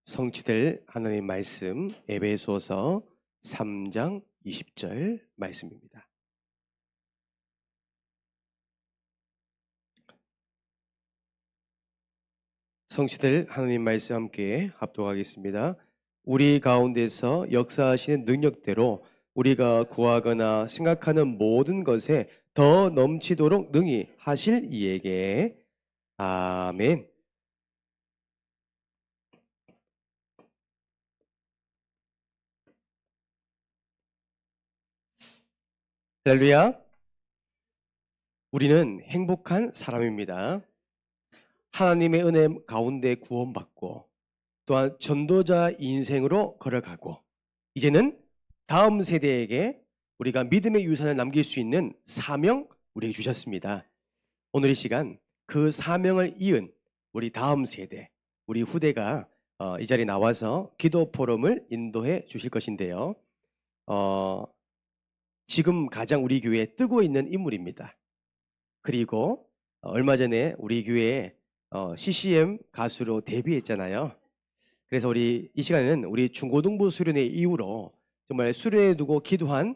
성취될 하나님 말씀 에베소서 3장 20절 말씀입니다. 성취될 하나님 말씀 함께 합독하겠습니다. 우리 가운데서 역사하시는 능력대로 우리가 구하거나 생각하는 모든 것에 더 넘치도록 능히 하실 이에게 아멘. 할렐루야. 우리는 행복한 사람입니다. 하나님의 은혜 가운데 구원받고 또한 전도자 인생으로 걸어가고 이제는 다음 세대에게 우리가 믿음의 유산을 남길 수 있는 사명 우리에게 주셨습니다. 오늘 이 시간 그 사명을 이은 우리 다음 세대, 우리 후대가 이 자리에 나와서 기도 포럼을 인도해 주실 것인데요. 지금 가장 우리 교회에 뜨고 있는 인물입니다. 그리고 얼마 전에 우리 교회에 CCM 가수로 데뷔했잖아요. 그래서 우리 이 시간에는 우리 중고등부 수련회 이후로 정말 수련회 두고 기도한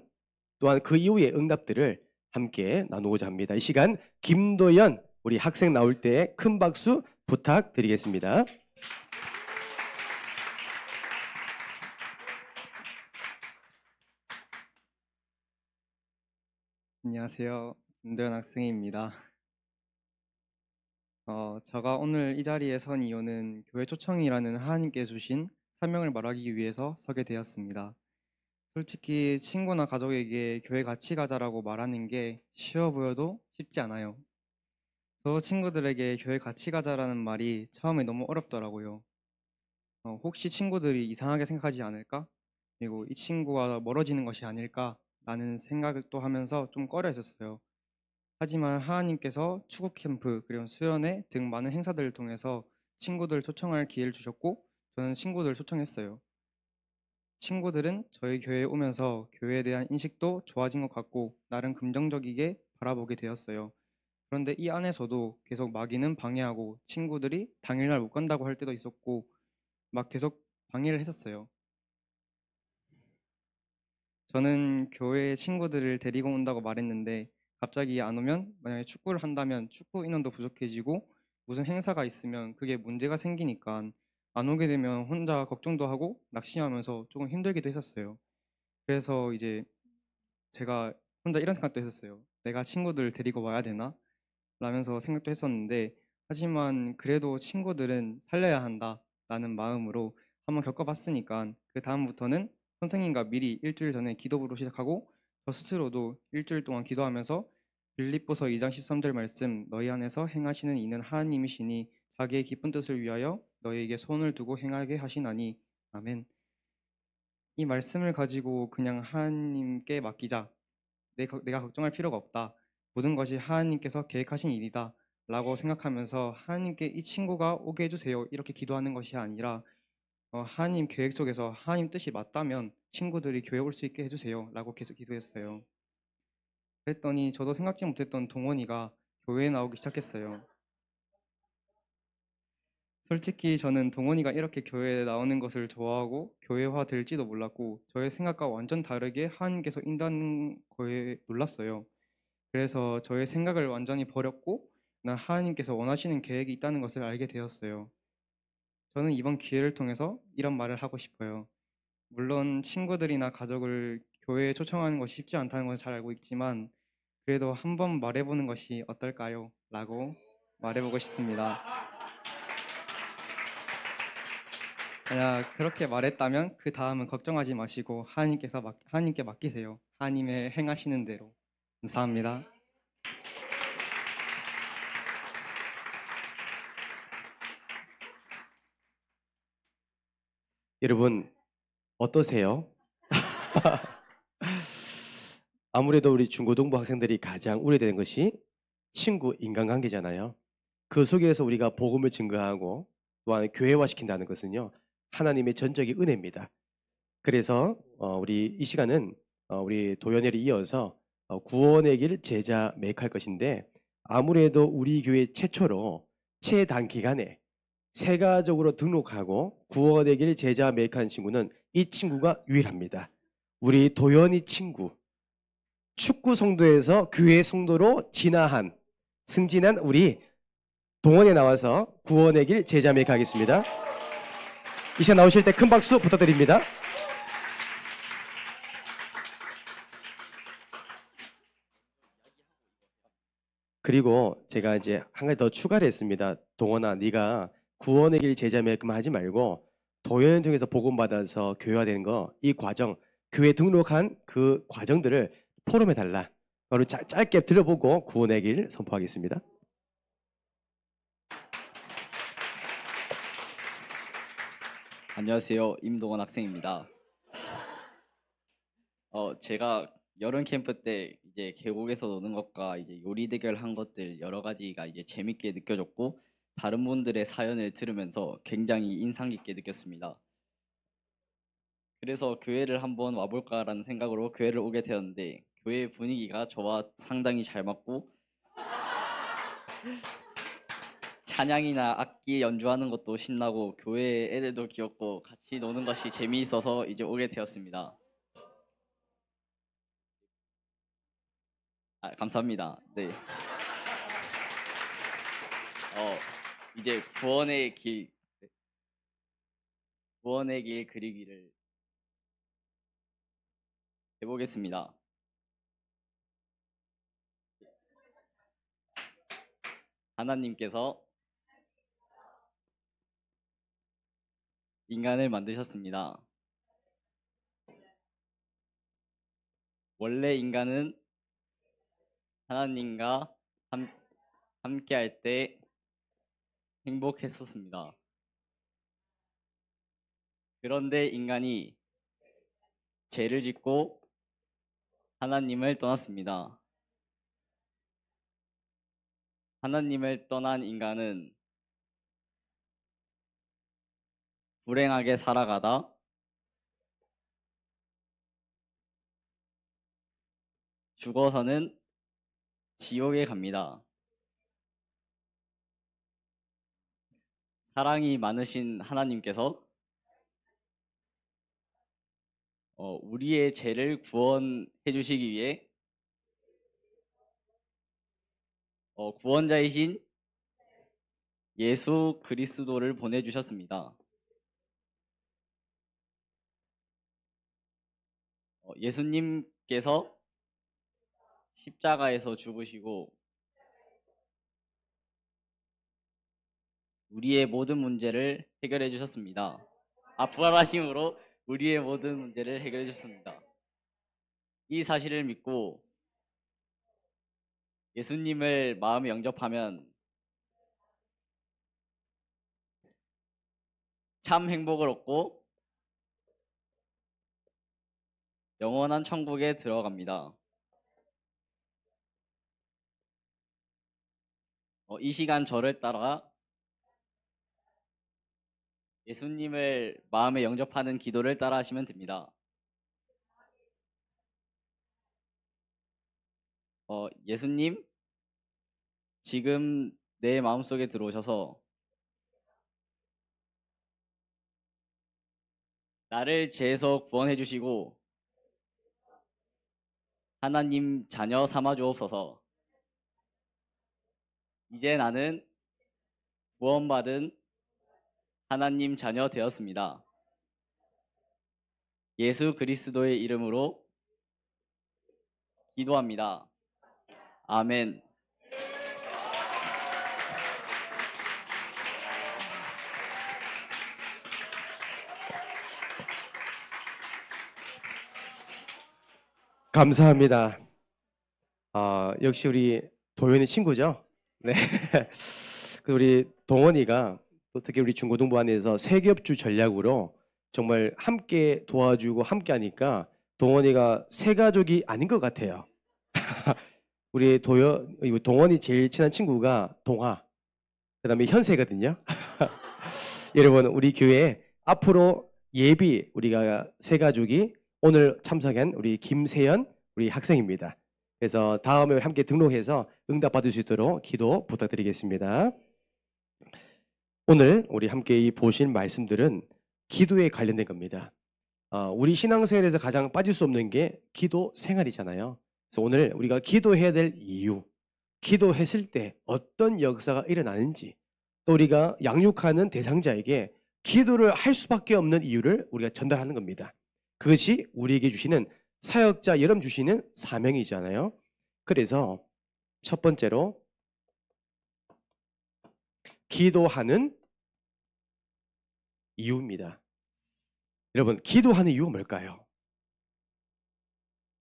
또한 그 이후의 응답들을 함께 나누고자 합니다. 이 시간 김도연 우리 학생 나올 때 큰 박수 부탁드리겠습니다. 안녕하세요. 김도현 학생입니다. 제가 오늘 이 자리에 선 이유는 교회 초청이라는 하나님께 주신 사명을 말하기 위해서 서게 되었습니다. 솔직히 친구나 가족에게 교회 같이 가자라고 말하는 게 쉬워 보여도 쉽지 않아요. 저 친구들에게 교회 같이 가자라는 말이 처음에 너무 어렵더라고요. 혹시 친구들이 이상하게 생각하지 않을까? 그리고 이 친구와 멀어지는 것이 아닐까라는 생각을 또 하면서 좀 꺼려 했었어요. 하지만 하나님께서 축구 캠프 그리고 수련회 등 많은 행사들을 통해서 친구들 초청할 기회를 주셨고 저는 친구들 초청했어요. 친구들은 저희 교회에 오면서 교회에 대한 인식도 좋아진 것 같고 나름 긍정적이게 바라보게 되었어요. 그런데 이 안에서도 계속 마귀는 방해하고 친구들이 당일날 못 간다고 할 때도 있었고 막 계속 방해를 했었어요. 저는 교회에 친구들을 데리고 온다고 말했는데 갑자기 안 오면 만약에 축구를 한다면 축구 인원도 부족해지고 무슨 행사가 있으면 그게 문제가 생기니까 안 오게 되면 혼자 걱정도 하고 낙심하면서 조금 힘들기도 했었어요. 그래서 이제 제가 혼자 이런 생각도 했었어요. 내가 친구들 데리고 와야 되나? 라면서 생각도 했었는데 하지만 그래도 친구들은 살려야 한다라는 마음으로 한번 겪어봤으니까 그 다음부터는 선생님과 미리 일주일 전에 기도부로 시작하고 저 스스로도 일주일 동안 기도하면서 빌립보서 2장 13절 말씀 너희 안에서 행하시는 이는 하나님이시니 자기의 기쁜 뜻을 위하여 너희에게 손을 두고 행하게 하시나니 아멘. 이 말씀을 가지고 그냥 하나님께 맡기자. 내가 걱정할 필요가 없다. 모든 것이 하나님께서 계획하신 일이다. 라고 생각하면서 하나님께 이 친구가 오게 해주세요. 이렇게 기도하는 것이 아니라 하나님 계획 속에서 하나님 뜻이 맞다면 친구들이 교회 올 수 있게 해주세요. 라고 계속 기도했어요. 그랬더니 저도 생각지 못했던 동원이가 교회에 나오기 시작했어요. 솔직히 저는 동원이가 이렇게 교회에 나오는 것을 좋아하고 교회화 될지도 몰랐고 저의 생각과 완전 다르게 하나님께서 인도하는 거에 놀랐어요. 그래서 저의 생각을 완전히 버렸고 난 하나님께서 원하시는 계획이 있다는 것을 알게 되었어요. 저는 이번 기회를 통해서 이런 말을 하고 싶어요. 물론 친구들이나 가족을 교회에 초청하는 것이 쉽지 않다는 건 잘 알고 있지만 그래도 한번 말해보는 것이 어떨까요? 라고 말해보고 싶습니다. 만약 그렇게 말했다면 그 다음은 걱정하지 마시고 하나님께 맡기세요. 하나님의 행하시는 대로. 감사합니다. 여러분 어떠세요? 아무래도 우리 중고등부 학생들이 가장 우려되는 것이 친구 인간관계잖아요. 그 속에서 우리가 복음을 증거하고 또한 교회화시킨다는 것은요. 하나님의 전적인 은혜입니다. 그래서 우리 이 시간은 우리 도연회를 이어서 구원의 길 제자 매입할 것인데 아무래도 우리 교회 최초로 최단기간에 세가족으로 등록하고 구원의 길 제자 매입한 친구는 이 친구가 유일합니다. 우리 도연이 친구, 축구 성도에서 교회 성도로 승진한 우리 동원에 나와서 구원의 길 제자 매입하겠습니다. 이 시간 나오실 때 큰 박수 부탁드립니다. 그리고 제가 이제 한 가지 더 추가를 했습니다. 동원아, 네가 구원의 길 제자 매입만 하지 말고 도연을 통해서 복음 받아서 교회화되는 거, 이 과정, 교회 등록한 그 과정들을 포럼해 달라. 바로 짧게 들어보고 구원의 길 선포하겠습니다. 안녕하세요. 임동원 학생입니다. 제가 여름 캠프 때 이제 계곡에서 노는 것과 이제 요리 대결한 것들 여러 가지가 이제 재밌게 느껴졌고 다른 분들의 사연을 들으면서 굉장히 인상 깊게 느꼈습니다. 그래서 교회를 한번 와볼까라는 생각으로 교회를 오게 되었는데 교회 분위기가 저와 상당히 잘 맞고 찬양이나 악기 연주하는 것도 신나고 교회 애들도 귀엽고 같이 노는 것이 재미있어서 이제 오게 되었습니다. 감사합니다. 네. 이제 구원의 길 그리기를 해보겠습니다. 하나님께서 인간을 만드셨습니다. 원래 인간은 하나님과 함께 할 때 행복했었습니다. 그런데 인간이 죄를 짓고 하나님을 떠났습니다. 하나님을 떠난 인간은 불행하게 살아가다 죽어서는 지옥에 갑니다. 사랑이 많으신 하나님께서 우리의 죄를 구원해 주시기 위해 구원자이신 예수 그리스도를 보내주셨습니다. 예수님께서 십자가에서 죽으시고 우리의 모든 문제를 해결해 주셨습니다. 부활하심으로 우리의 모든 문제를 해결해 주셨습니다. 이 사실을 믿고 예수님을 마음에 영접하면 참 행복을 얻고 영원한 천국에 들어갑니다. 이 시간 저를 따라 예수님을 마음에 영접하는 기도를 따라 하시면 됩니다. 예수님, 지금 내 마음속에 들어오셔서 나를 죄에서 구원해 주시고 하나님 자녀 삼아 주옵소서. 이제 나는 구원받은 하나님 자녀 되었습니다. 예수 그리스도의 이름으로 기도합니다. 아멘. 감사합니다. 역시 우리 도연이 친구죠. 네. 우리 동원이가 또 특히 우리 중고등부 안에서 세겹주 전략으로 정말 함께 도와주고 함께 하니까 동원이가 새 가족이 아닌 것 같아요. 우리 동원이 제일 친한 친구가 동아, 그다음에 현세거든요. 여러분, 우리 교회 앞으로 예비 우리가 새 가족이 오늘 참석한 우리 김세연 우리 학생입니다. 그래서 다음에 함께 등록해서 응답 받을 수 있도록 기도 부탁드리겠습니다. 오늘 우리 함께 보신 말씀들은 기도에 관련된 겁니다. 우리 신앙생활에서 가장 빠질 수 없는 게 기도 생활이잖아요. 그래서 오늘 우리가 기도해야 될 이유, 기도했을 때 어떤 역사가 일어나는지, 또 우리가 양육하는 대상자에게 기도를 할 수밖에 없는 이유를 우리가 전달하는 겁니다. 그것이 우리에게 주시는 사역자 여러분 주시는 사명이잖아요. 그래서 첫 번째로 기도하는 이유입니다. 여러분, 기도하는 이유가 뭘까요?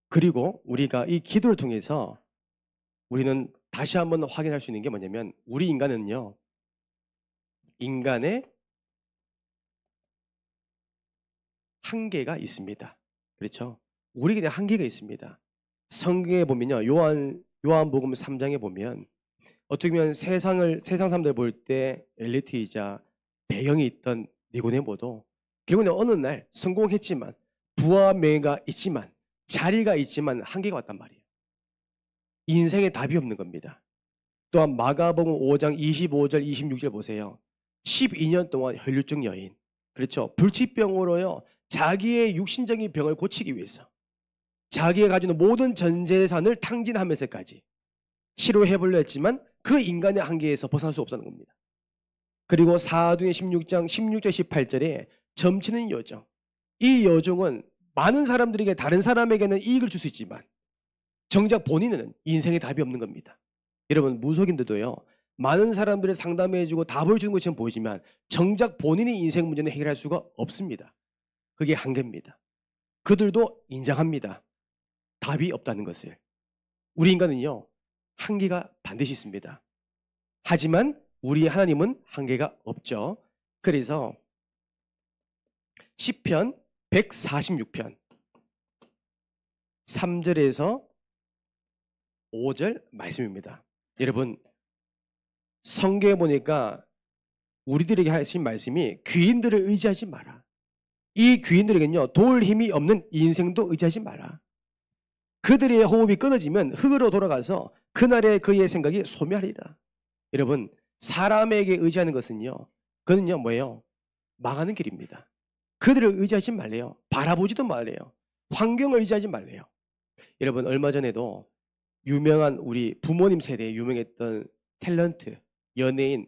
그리고 우리가 이 기도를 통해서 우리는 다시 한번 확인할 수 있는 게 뭐냐면 우리 인간은요. 인간의 한계가 있습니다. 그렇죠? 우리에게 한계가 있습니다. 성경에 보면요. 요한복음 3장에 보면 어떻게 보면 세상 사람들 볼 때 엘리트이자 배경이 있던 니고데모도 결국은 어느 날 성공했지만 부와 명예가 있지만 자리가 있지만 한계가 왔단 말이에요. 인생에 답이 없는 겁니다. 또한 마가복음 5장 25절 26절 보세요. 12년 동안 혈류증 여인, 그렇죠? 불치병으로요. 자기의 육신적인 병을 고치기 위해서 자기가 가지고 있는 모든 전 재산을 탕진하면서까지 치료해보려 했지만 그 인간의 한계에서 벗어날 수 없었는 겁니다. 그리고 사도행 16장 16절 18절에 점치는 여정. 이 여정은 많은 사람들에게 다른 사람에게는 이익을 줄 수 있지만 정작 본인은 인생에 답이 없는 겁니다. 여러분 무속인들도요. 많은 사람들을 상담해주고 답을 주는 것처럼 보이지만 정작 본인의 인생 문제는 해결할 수가 없습니다. 그게 한계입니다. 그들도 인정합니다. 답이 없다는 것을. 우리 인간은요. 한계가 반드시 있습니다. 하지만 우리 하나님은 한계가 없죠. 그래서 시편 146편 3절에서 5절 말씀입니다. 여러분 성경에 보니까 우리들에게 하신 말씀이 귀인들을 의지하지 마라. 이 귀인들에게는요. 도울 힘이 없는 인생도 의지하지 마라. 그들의 호흡이 끊어지면 흙으로 돌아가서 그날의 그의 생각이 소멸하리라. 여러분 사람에게 의지하는 것은요. 그는요 뭐예요? 망하는 길입니다. 그들을 의지하지 말래요. 바라보지도 말래요. 환경을 의지하지 말래요. 여러분 얼마 전에도 유명한 우리 부모님 세대에 유명했던 탤런트 연예인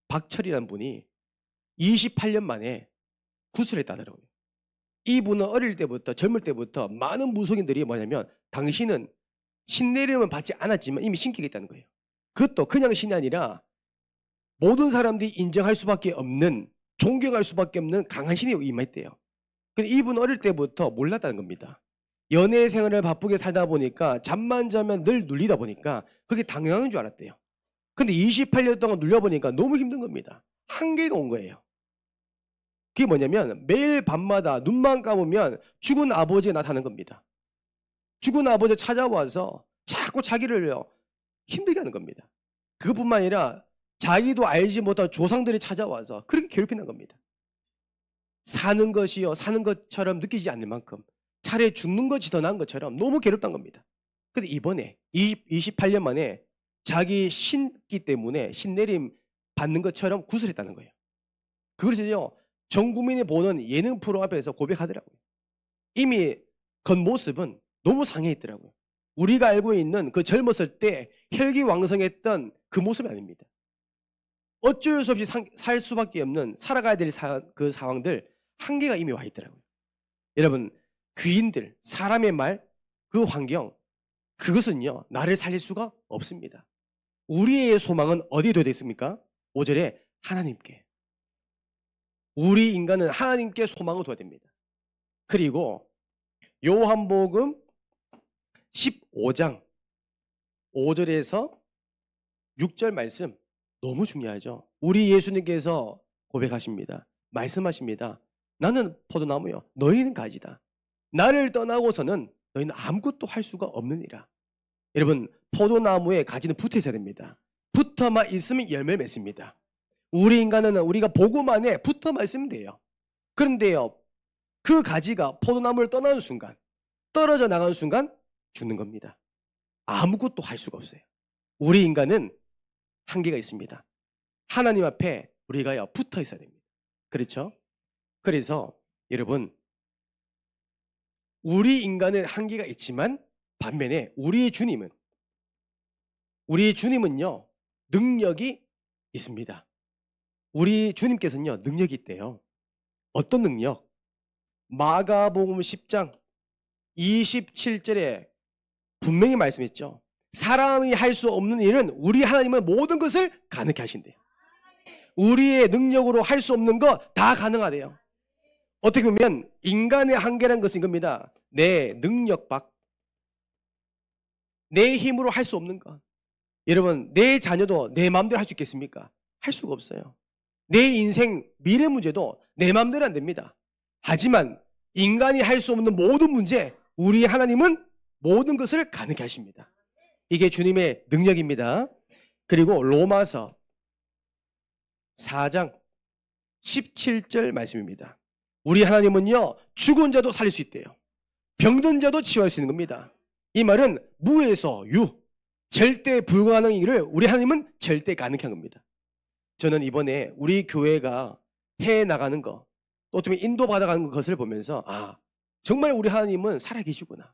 박철이라는 분이 28년 만에 구술했다더라고요. 이분은 어릴 때부터 젊을 때부터 많은 무속인들이 뭐냐면 당신은 신내림은 받지 않았지만 이미 신기가 있다는 거예요. 그것도 그냥 신이 아니라 모든 사람들이 인정할 수밖에 없는 존경할 수밖에 없는 강한 신이 임했대요. 근데 이분 어릴 때부터 몰랐다는 겁니다. 연애 생활을 바쁘게 살다 보니까 잠만 자면 늘 눌리다 보니까 그게 당연한 줄 알았대요. 근데 28년 동안 눌려보니까 너무 힘든 겁니다. 한계가 온 거예요. 그게 뭐냐면 매일 밤마다 눈만 감으면 죽은 아버지가 나타나는 겁니다. 죽은 아버지가 찾아와서 자꾸 자기를요 힘들게 하는 겁니다. 그것뿐만 아니라 자기도 알지 못한 조상들이 찾아와서 그렇게 괴롭히는 겁니다. 사는 것이요 사는 것처럼 느끼지 않는 만큼 차라리 죽는 것이 더 나은 것처럼 너무 괴롭다는 겁니다. 근데 이번에 28년 만에 자기 신기 때문에 신내림 받는 것처럼 구슬했다는 거예요. 그것을요 전 국민이 보는 예능 프로 앞에서 고백하더라고요. 이미 겉모습은 너무 상해 있더라고요. 우리가 알고 있는 그 젊었을 때 혈기왕성했던 그 모습이 아닙니다. 어쩔 수 없이 살 수밖에 없는 살아가야 될 그 상황들 한계가 이미 와 있더라고요. 여러분 귀인들 사람의 말 그 환경 그것은요 나를 살릴 수가 없습니다. 우리의 소망은 어디에 되어 있습니까? 5절에 하나님께. 우리 인간은 하나님께 소망을 둬야 됩니다. 그리고 요한복음 15장 5절에서 6절 말씀 너무 중요하죠. 우리 예수님께서 고백하십니다. 말씀하십니다. 나는 포도나무요 너희는 가지다. 나를 떠나고서는 너희는 아무것도 할 수가 없느니라. 여러분 포도나무에 가지는 붙어 있어야 됩니다. 붙어만 있으면 열매를 맺습니다. 우리 인간은 우리가 보고만 해 붙어만 있으면 돼요. 그런데요 그 가지가 포도나무를 떠나는 순간 떨어져 나가는 순간 죽는 겁니다. 아무것도 할 수가 없어요. 우리 인간은 한계가 있습니다. 하나님 앞에 우리가요 붙어 있어야 됩니다. 그렇죠? 그래서 여러분, 우리 인간은 한계가 있지만 반면에 우리의 주님은요, 능력이 있습니다. 우리 주님께서는요, 능력이 있대요. 어떤 능력? 마가복음 10장 27절에 분명히 말씀했죠. 사람이 할 수 없는 일은 우리 하나님은 모든 것을 가능케 하신대요. 우리의 능력으로 할 수 없는 거 다 가능하대요. 어떻게 보면 인간의 한계라는 것은 이겁니다. 내 능력 밖, 내 힘으로 할 수 없는 것. 여러분, 내 자녀도 내 마음대로 할 수 있겠습니까? 할 수가 없어요. 내 인생 미래 문제도 내 마음대로 안 됩니다. 하지만 인간이 할 수 없는 모든 문제, 우리 하나님은 모든 것을 가능케 하십니다. 이게 주님의 능력입니다. 그리고 로마서 4장 17절 말씀입니다. 우리 하나님은요, 죽은 자도 살릴 수 있대요. 병든 자도 치유할 수 있는 겁니다. 이 말은 무에서 유, 절대 불가능한 일을 우리 하나님은 절대 가능한 겁니다. 저는 이번에 우리 교회가 해 나가는 거, 또 어쩌면 인도받아가는 것을 보면서 정말 우리 하나님은 살아계시구나.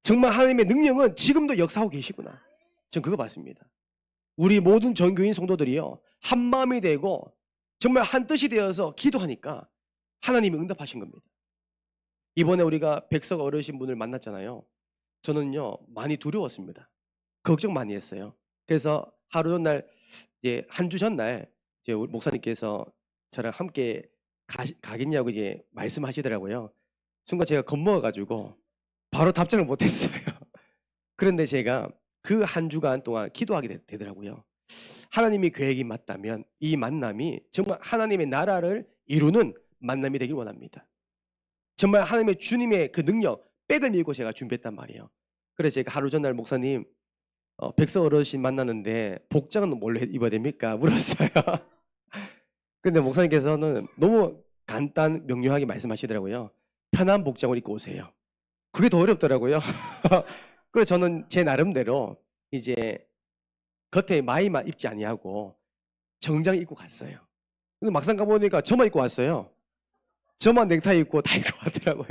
정말 하나님의 능력은 지금도 역사하고 계시구나. 전 그거 봤습니다. 우리 모든 전교인 성도들이요, 한 마음이 되고 정말 한 뜻이 되어서 기도하니까 하나님이 응답하신 겁니다. 이번에 우리가 백석 어르신 분을 만났잖아요. 저는요, 많이 두려웠습니다. 걱정 많이 했어요. 그래서 하루 전날, 한 주 전날 우리 목사님께서 저랑 함께 가겠냐고 말씀하시더라고요. 순간 제가 겁먹어가지고 바로 답장을 못했어요. 그런데 제가 그 한 주간 동안 기도하게 되더라고요. 하나님의 계획이 맞다면 이 만남이 정말 하나님의 나라를 이루는 만남이 되길 원합니다. 정말 하나님의 주님의 그 능력, 백을 밀고 제가 준비했단 말이에요. 그래서 제가 하루 전날 목사님, 백석 어르신 만나는데 복장은 뭘로 입어야 됩니까? 물었어요. 근데 목사님께서는 너무 간단 명료하게 말씀하시더라고요. 편한 복장을 입고 오세요. 그게 더 어렵더라고요. 그래서 저는 제 나름대로 겉에 마이만 입지 아니하고 정장 입고 갔어요. 근데 막상 가보니까 저만 입고 왔어요. 저만 넥타이 입고 다 입고 왔더라고요.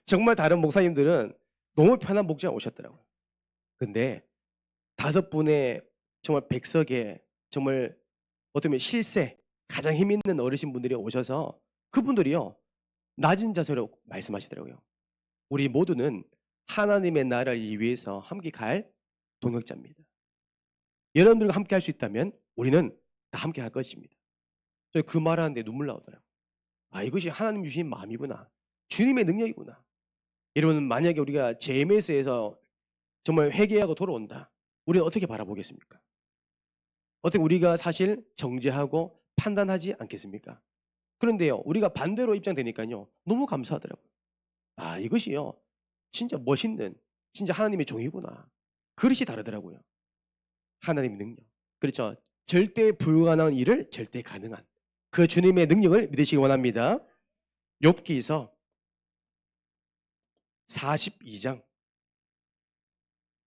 정말 다른 목사님들은 너무 편한 복장 오셨더라고요. 근데 5분의 정말 백석에 정말 어쩌면 실세, 가장 힘 있는 어르신 분들이 오셔서 그분들이요, 낮은 자세로 말씀하시더라고요. 우리 모두는 하나님의 나라를 위해서 함께 갈 동역자입니다. 여러분들과 함께 할 수 있다면 우리는 다 함께 할 것입니다. 저 그 말하는데 눈물 나오더라고요. 이것이 하나님 주신 마음이구나. 주님의 능력이구나. 여러분, 만약에 우리가 JMS에서 정말 회개하고 돌아온다. 우리는 어떻게 바라보겠습니까? 어떻게 우리가 사실 정죄하고 판단하지 않겠습니까? 그런데요, 우리가 반대로 입장되니까요, 너무 감사하더라고요. 이것이요, 진짜 멋있는, 진짜 하나님의 종이구나. 그릇이 다르더라고요. 하나님의 능력. 그렇죠. 절대 불가능한 일을 절대 가능한 그 주님의 능력을 믿으시기 원합니다. 욥기서 42장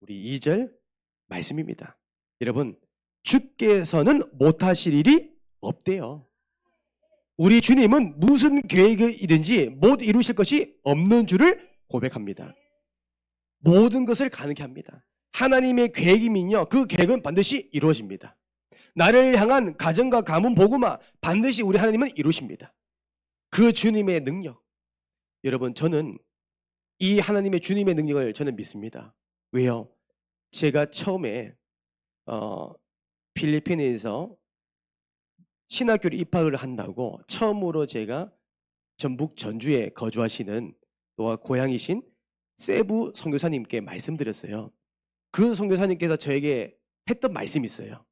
우리 2절 말씀입니다. 여러분, 주께서는 못하실 일이 없대요. 우리 주님은 무슨 계획이든지 못 이루실 것이 없는 줄을 고백합니다. 모든 것을 가능케 합니다. 하나님의 계획이면요, 그 계획은 반드시 이루어집니다. 나를 향한 가정과 가문 복음화 반드시 우리 하나님은 이루십니다. 그 주님의 능력. 여러분, 저는 이 하나님의 주님의 능력을 저는 믿습니다. 왜요? 제가 처음에 필리핀에서 신학교를 입학을 한다고 처음으로 제가 전북 전주에 거주하시는 또 고향이신 세부 선교사님께 말씀드렸어요. 그 선교사님께서 저에게 했던 말씀이 있어요.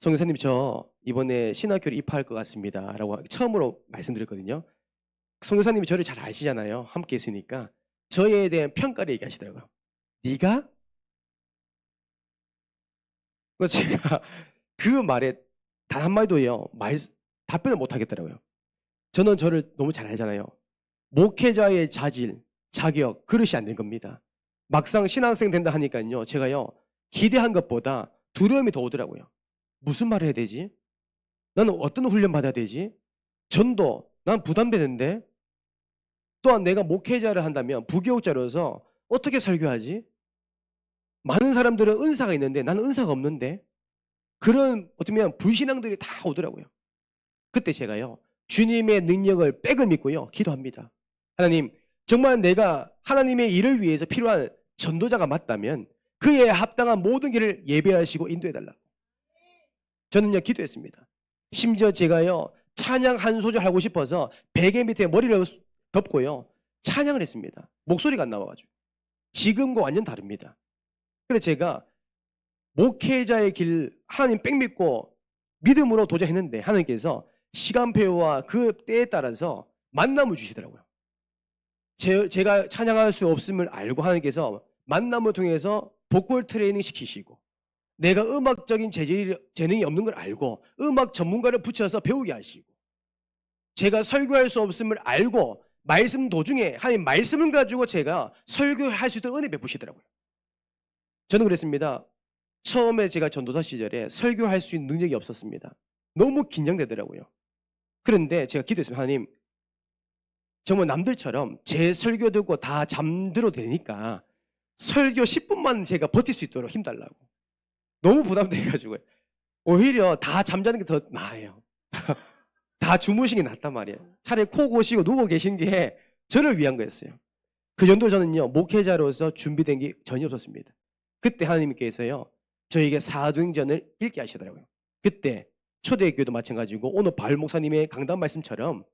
선교사님, 저 이번에 신학교를 입학할 것 같습니다 라고 처음으로 말씀드렸거든요. 선교사님이 저를 잘 아시잖아요. 함께 있으니까 저에 대한 평가를 얘기하시더라고요. 네가? 그래서 제가 그 말에 단 한마디도요, 답변을 못 하겠더라고요. 저는 저를 너무 잘 알잖아요. 목회자의 자질, 자격, 그릇이 안 된 겁니다. 막상 신학생 된다 하니까요, 제가요, 기대한 것보다 두려움이 더 오더라고요. 무슨 말을 해야 되지? 나는 어떤 훈련 받아야 되지? 전도, 난 부담되는데. 또한 내가 목회자를 한다면 부교육자로서 어떻게 설교하지? 많은 사람들은 은사가 있는데 나는 은사가 없는데. 그런 어쩌면 불신앙들이 다 오더라고요. 그때 제가요, 주님의 능력을 백을 믿고요, 기도합니다. 하나님, 정말 내가 하나님의 일을 위해서 필요한 전도자가 맞다면 그에 합당한 모든 길을 예배하시고 인도해달라고. 저는요, 기도했습니다. 심지어 제가요, 찬양 한 소절 하고 싶어서 베개 밑에 머리를 덮고요, 찬양을 했습니다. 목소리가 안 나와가지고. 지금과 완전 다릅니다. 그래서 제가 목회자의 길 하나님 백 믿고 믿음으로 도전했는데 하나님께서 시간표와 그 때에 따라서 만남을 주시더라고요. 제가 찬양할 수 없음을 알고 하나님께서 만남을 통해서 보컬 트레이닝 시키시고, 내가 음악적인 재능이 없는 걸 알고 음악 전문가를 붙여서 배우게 하시고, 제가 설교할 수 없음을 알고 말씀 도중에 하나님 말씀을 가지고 제가 설교할 수 있도록 은혜 베푸시더라고요. 저는 그랬습니다. 처음에 제가 전도사 시절에 설교할 수 있는 능력이 없었습니다. 너무 긴장되더라고요. 그런데 제가 기도했습니다. 하나님, 정말 남들처럼 제 설교 듣고 다 잠들어도 되니까 설교 10분만 제가 버틸 수 있도록 힘달라고. 너무 부담돼가지고요. 오히려 다 잠자는 게 더 나아요. 다 주무시는 게 낫단 말이에요. 차라리 코 고시고 누워 계신 게 저를 위한 거였어요. 그 정도 저는요, 목회자로서 준비된 게 전혀 없었습니다. 그때 하나님께서요, 저에게 사도행전을 읽게 하시더라고요. 그때 초대교회도 마찬가지고 오늘 바울 목사님의 강단 말씀처럼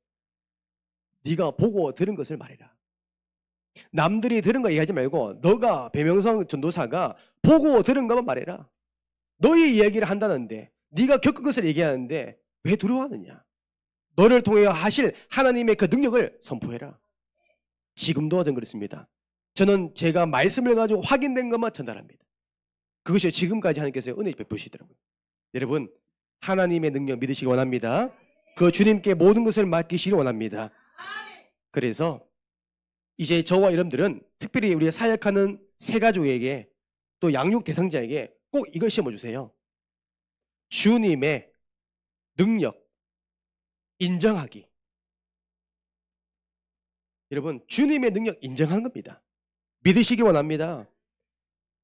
네가 보고 들은 것을 말해라. 남들이 들은 거 얘기하지 말고 너가 배명성 전도사가 보고 들은 것만 말해라. 너의 이야기를 한다는데, 네가 겪은 것을 얘기하는데 왜 두려워하느냐. 너를 통해 하실 하나님의 그 능력을 선포해라. 지금도 저는 그렇습니다. 저는 제가 말씀을 가지고 확인된 것만 전달합니다. 그것이 지금까지 하나님께서 은혜 베푸시더라고요. 여러분, 하나님의 능력 믿으시기 원합니다. 그 주님께 모든 것을 맡기시기 원합니다. 그래서 이제 저와 여러분들은 특별히 우리 사역하는 새가족에게 또 양육 대상자에게 꼭 이걸 심어주세요. 주님의 능력 인정하기. 여러분, 주님의 능력 인정하는 겁니다. 믿으시기 원합니다.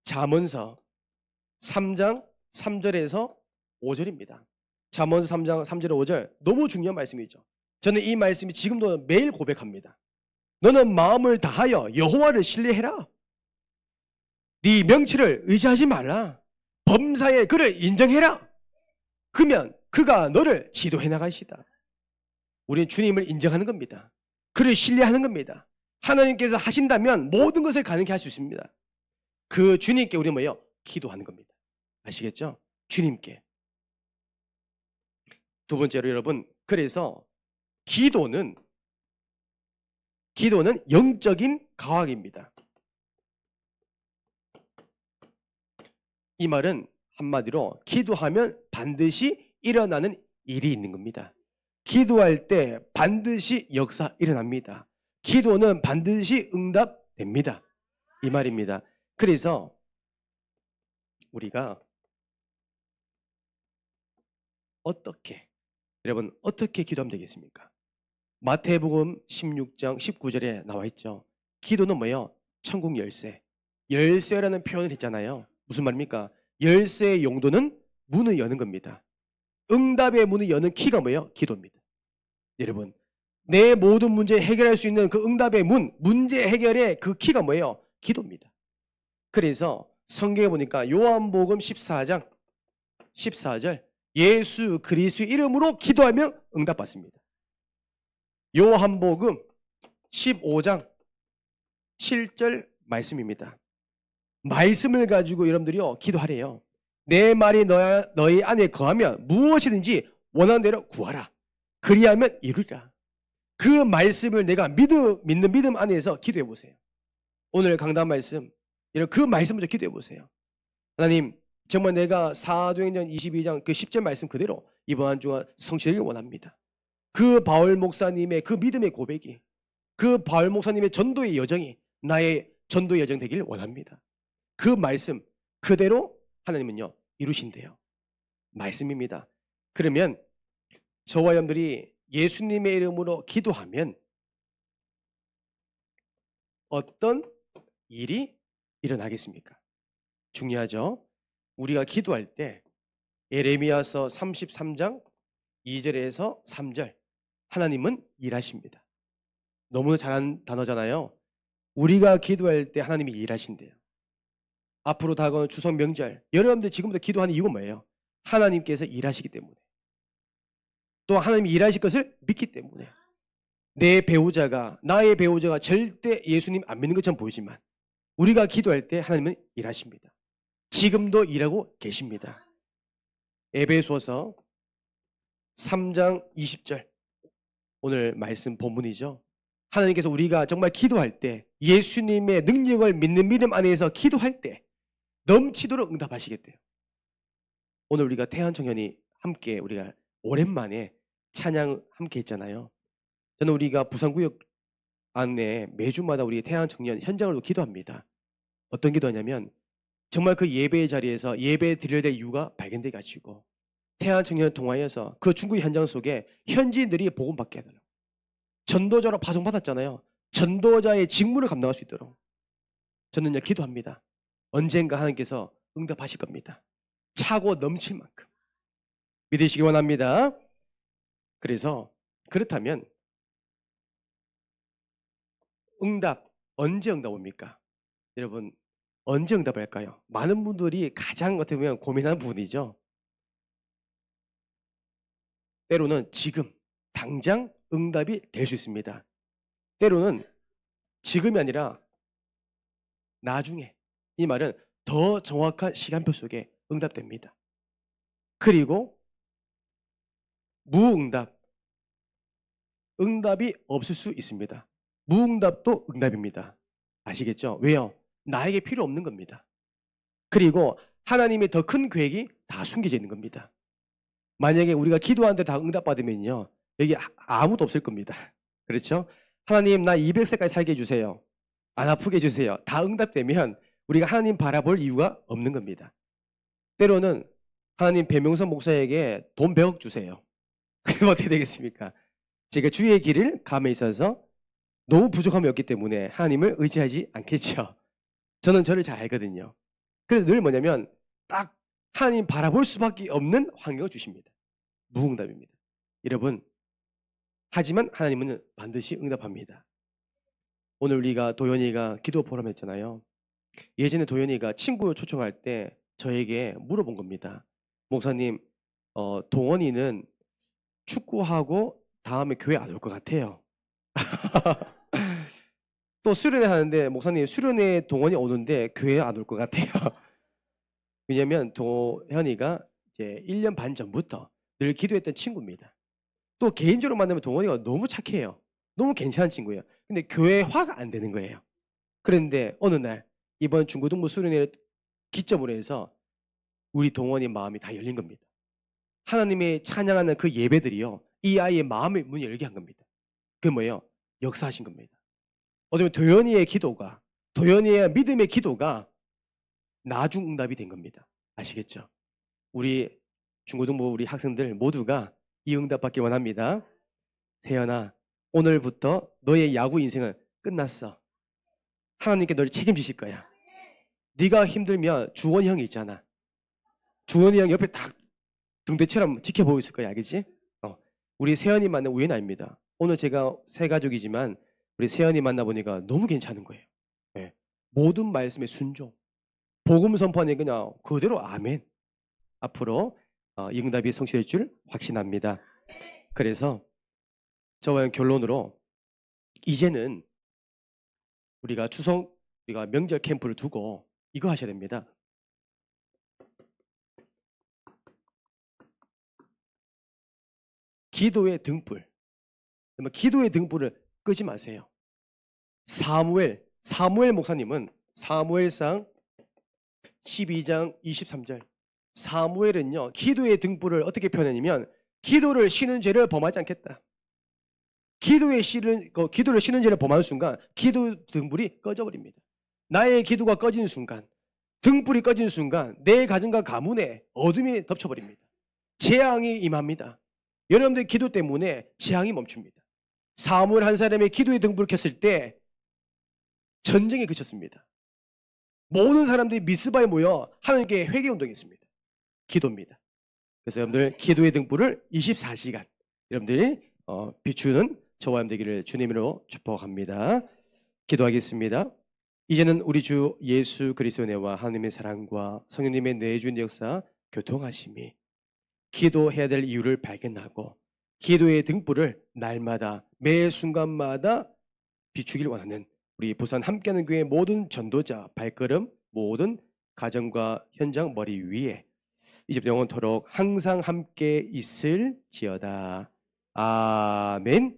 잠언서 3장 3절에서 5절입니다. 잠언서 3장 3절에 5절 너무 중요한 말씀이죠. 저는 이 말씀이 지금도 매일 고백합니다. 너는 마음을 다하여 여호와를 신뢰해라. 네 명치를 의지하지 말라. 범사에 그를 인정해라. 그러면 그가 너를 지도해 나가시다. 우리는 주님을 인정하는 겁니다. 그를 신뢰하는 겁니다. 하나님께서 하신다면 모든 것을 가능케 할 수 있습니다. 그 주님께 우리는 뭐예요? 기도하는 겁니다. 아시겠죠? 주님께. 두 번째로 여러분, 그래서 기도는 영적인 과학입니다. 이 말은 한마디로 기도하면 반드시 일어나는 일이 있는 겁니다. 기도할 때 반드시 역사 일어납니다. 기도는 반드시 응답됩니다. 이 말입니다. 그래서 우리가 여러분 어떻게 기도하면 되겠습니까? 마태복음 16장 19절에 나와 있죠. 기도는 뭐예요? 천국 열쇠. 열쇠라는 표현을 했잖아요. 무슨 말입니까? 열쇠의 용도는 문을 여는 겁니다. 응답의 문을 여는 키가 뭐예요? 기도입니다. 여러분, 내 모든 문제 해결할 수 있는 그 응답의 문제 해결의 그 키가 뭐예요? 기도입니다. 그래서 성경에 보니까 요한복음 14장 14절 예수 그리스도의 이름으로 기도하면 응답받습니다. 요한복음 15장 7절 말씀입니다. 말씀을 가지고 여러분들이요 기도하래요. 내 말이 너희 안에 거하면 무엇이든지 원하는 대로 구하라. 그리하면 이루리라. 그 말씀을 내가 믿는 믿음 안에서 기도해 보세요. 오늘 강단 말씀, 그 말씀부터 기도해 보세요. 하나님, 정말 내가 사도행전 22장 그 10절 말씀 그대로 이번 한 주간 성취되길 원합니다. 그 바울 목사님의 그 믿음의 고백이, 그 바울 목사님의 전도의 여정이 나의 전도의 여정 되길 원합니다. 그 말씀 그대로 하나님은요 이루신대요. 말씀입니다. 그러면 저와 여러분들이 예수님의 이름으로 기도하면 어떤 일이 일어나겠습니까? 중요하죠. 우리가 기도할 때 예레미야서 33장 2절에서 3절 하나님은 일하십니다. 너무나 잘한 단어잖아요. 우리가 기도할 때 하나님이 일하신대요. 앞으로 다가오는 추석 명절, 여러분들 지금부터 기도하는 이유가 뭐예요? 하나님께서 일하시기 때문에. 또 하나님이 일하실 것을 믿기 때문에. 나의 배우자가 절대 예수님 안 믿는 것처럼 보이지만 우리가 기도할 때 하나님은 일하십니다. 지금도 일하고 계십니다. 에베소서 3장 20절 오늘 말씀 본문이죠. 하나님께서 우리가 정말 기도할 때 예수님의 능력을 믿는 믿음 안에서 기도할 때 넘치도록 응답하시겠대요. 오늘 우리가 태안 청년이 함께 우리가 오랜만에 찬양 함께 했잖아요. 저는 우리가 부산구역 안에 매주마다 우리 태안 청년 현장으로 기도합니다. 어떤 기도하냐면 정말 그 예배의 자리에서 예배 드려야 될 이유가 발견되게 하시고 태안 청년 동화에서 그 중국 현장 속에 현지인들이 복음받게 하도록 전도자로 파송받았잖아요. 전도자의 직무를 감당할 수 있도록 저는요 기도합니다. 언젠가 하나님께서 응답하실 겁니다. 차고 넘칠 만큼 믿으시기 원합니다. 그래서 그렇다면 응답 언제 응답 옵니까? 여러분 언제 응답할까요? 많은 분들이 가장 어떻게 보면 고민하는 부분이죠. 때로는 지금 당장 응답이 될 수 있습니다. 때로는 지금이 아니라 나중에, 이 말은 더 정확한 시간표 속에 응답됩니다. 그리고 무응답, 응답이 없을 수 있습니다. 무응답도 응답입니다. 아시겠죠? 왜요? 나에게 필요 없는 겁니다. 그리고 하나님의 더 큰 계획이 다 숨겨져 있는 겁니다. 만약에 우리가 기도하는데 다 응답받으면요 여기 아무도 없을 겁니다. 그렇죠? 하나님 나 200세까지 살게 해주세요. 안 아프게 해주세요. 다 응답되면 우리가 하나님 바라볼 이유가 없는 겁니다. 때로는 하나님 배명선 목사에게 돈 100억 주세요. 그러면 어떻게 되겠습니까? 제가 주의 길을 감에 있어서 너무 부족함이 없기 때문에 하나님을 의지하지 않겠죠. 저는 저를 잘 알거든요. 그래서 늘 뭐냐면 딱 하나님 바라볼 수밖에 없는 환경을 주십니다. 무응답입니다. 여러분, 하지만 하나님은 반드시 응답합니다. 오늘 우리가 도연이가 기도 포럼 했잖아요. 예전에 도연이가 친구 초청할 때 저에게 물어본 겁니다. 목사님, 동원이는 축구하고 다음에 교회 안 올 것 같아요. 또 수련회 하는데 목사님 수련회 동원이 오는데 교회 안 올 것 같아요. 왜냐하면 도현이가 이제 1년 반 전부터 늘 기도했던 친구입니다. 또 개인적으로 만나면 동원이가 너무 착해요. 너무 괜찮은 친구예요. 근데 교회화가 안 되는 거예요. 그런데 어느 날 이번 중고등부 수련회를 기점으로 해서 우리 동원이 마음이 다 열린 겁니다. 하나님의 찬양하는 그 예배들이요. 이 아이의 마음의 문을 열게 한 겁니다. 그게 뭐예요? 역사하신 겁니다. 어쩌면 도연이의 기도가, 도연이의 믿음의 기도가 나중 응답이 된 겁니다. 아시겠죠? 우리 중고등부 우리 학생들 모두가 이 응답 받길 원합니다. 세연아, 오늘부터 너의 야구 인생은 끝났어. 하나님께 너를 책임지실 거야. 네가 힘들면 주원이 형이 있잖아. 주원이 형 옆에 딱 등대처럼 지켜보고 있을 거야. 알겠지? 우리 세연이 만난 우연 아닙니다. 오늘 제가 세 가족이지만 우리 세연이 만나보니까 너무 괜찮은 거예요. 네. 모든 말씀에 순종. 복음 선포하는 그냥 그대로 아멘. 앞으로 이 응답이 성취될 줄 확신합니다. 그래서 저와 결론으로 이제는 우리가 우리가 명절 캠프를 두고 이거 하셔야 됩니다. 기도의 등불. 기도의 등불을 끄지 마세요. 사무엘 목사님은 사무엘상 12장 23절. 사무엘은요, 기도의 등불을 어떻게 표현하냐면 기도를 쉬는 죄를 범하지 않겠다. 기도를 쉬는 죄를 범하는 순간 기도 등불이 꺼져버립니다. 나의 기도가 꺼지는 순간, 등불이 꺼지는 순간 내 가정과 가문에 어둠이 덮쳐버립니다. 재앙이 임합니다. 여러분들 기도 때문에 재앙이 멈춥니다. 사무엘 한 사람의 기도의 등불을 켰을 때 전쟁이 그쳤습니다. 모든 사람들이 미스바에 모여 하나님께 회개 운동했습니다. 기도입니다. 그래서 여러분들 기도의 등불을 24시간 여러분들이 비추는 저와 여러분 되기를 주님으로 축복합니다. 기도하겠습니다. 이제는 우리 주 예수 그리스도의 은혜와 하나님의 사랑과 성령님의 내주인 역사 교통하심이 기도해야 될 이유를 발견하고 기도의 등불을 날마다 매 순간마다 비추길 원하는 우리 부산 함께하는 교회 모든 전도자 발걸음 모든 가정과 현장 머리 위에 이제부터 영원토록 항상 함께 있을지어다. 아멘.